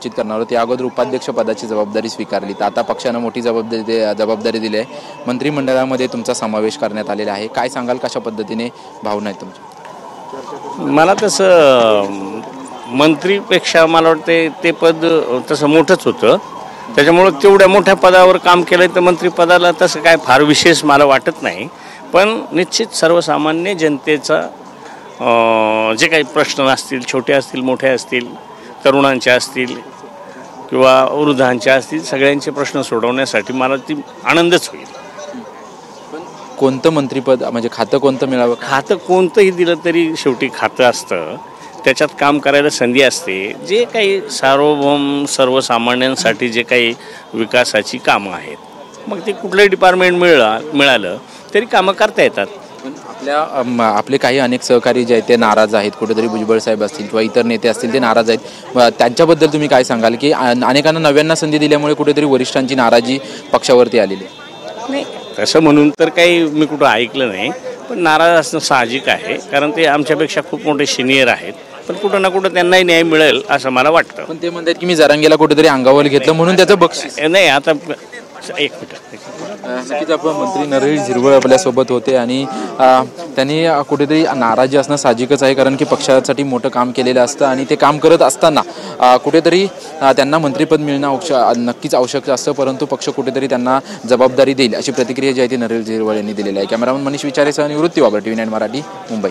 निश्चित करणार आहोत। या अगोदर उपाध्यक्ष पदाची जबाबदारी स्वीकारली, तर आता पक्षानं मोठी जबाबदारी दिली आहे। मंत्रिमंडळामध्ये तुमचा समावेश करण्यात आलेला आहे। काय सांगाल, कशा पद्धतीने भावना आहेत तुमच्या? मला तसं मंत्रीपेक्षा मला वाटते ते पद तसं मोठंच होतं, त्याच्यामुळं तेवढ्या मोठ्या पदावर काम केलं तर मंत्रिपदाला तसं काय फार विशेष मला वाटत नाही। पण निश्चित सर्वसामान्य जनतेचा जे काही प्रश्न असतील, छोटे असतील मोठे असतील, तरुणांचे असतील किंवा वृद्धांचे असतील, सगळ्यांचे प्रश्न सोडवण्यासाठी मला ती आनंदच होईल। कोणतं मंत्रिपद म्हणजे खातं कोणतं मिळावं? खातं कोणतंही दिलं तरी शेवटी खातं असतं, त्याच्यात काम करायला संधी असते। जे काही सार्वभौम सर्वसामान्यांसाठी जे काही विकासाची कामं आहेत, मग ते कुठलंही डिपार्टमेंट मिळालं तरी कामं करता येतात। आपले काही अनेक सहकारी जे आहेत ते नाराज आहेत, कुठेतरी भुजबळ साहेब असतील किंवा इतर नेते असतील ते नाराज आहेत। त्यांच्याबद्दल तुम्ही काय सांगाल की अनेकांना नव्यांना संधी दिल्यामुळे कुठेतरी वरिष्ठांची नाराजी पक्षावरती आलेली आहे? नाही, तसं म्हणून तर काही मी कुठं ऐकलं नाही, पण नाराज असणं साहजिक आहे, कारण ते आमच्यापेक्षा खूप मोठे सिनियर आहेत। पण कुठं ना कुठं त्यांनाही न्याय मिळेल असं मला वाटतं। पण ते म्हणतात की मी जरांगेला कुठेतरी अंगावर घेतलं म्हणून त्याचं बक्षीस नाही। आता एक मिनिट, नक्कीच आपण मंत्री नरहरी झिरवळ आपल्यासोबत होते आणि त्यांनी कुठेतरी नाराजी असणं साहजिकच आहे, कारण की पक्षासाठी मोठं काम केलेलं असतं आणि ते काम करत असताना कुठेतरी त्यांना मंत्रिपद मिळणं नक्कीच आवश्यक असतं, परंतु पक्ष कुठेतरी त्यांना जबाबदारी देईल अशी प्रतिक्रिया जी आहे ती नरहरी झिरवळ यांनी दिलेली आहे। कॅमेरामन मनीष विचारेसह निवृत्ती वाबर, TV9 मराठी, मुंबई।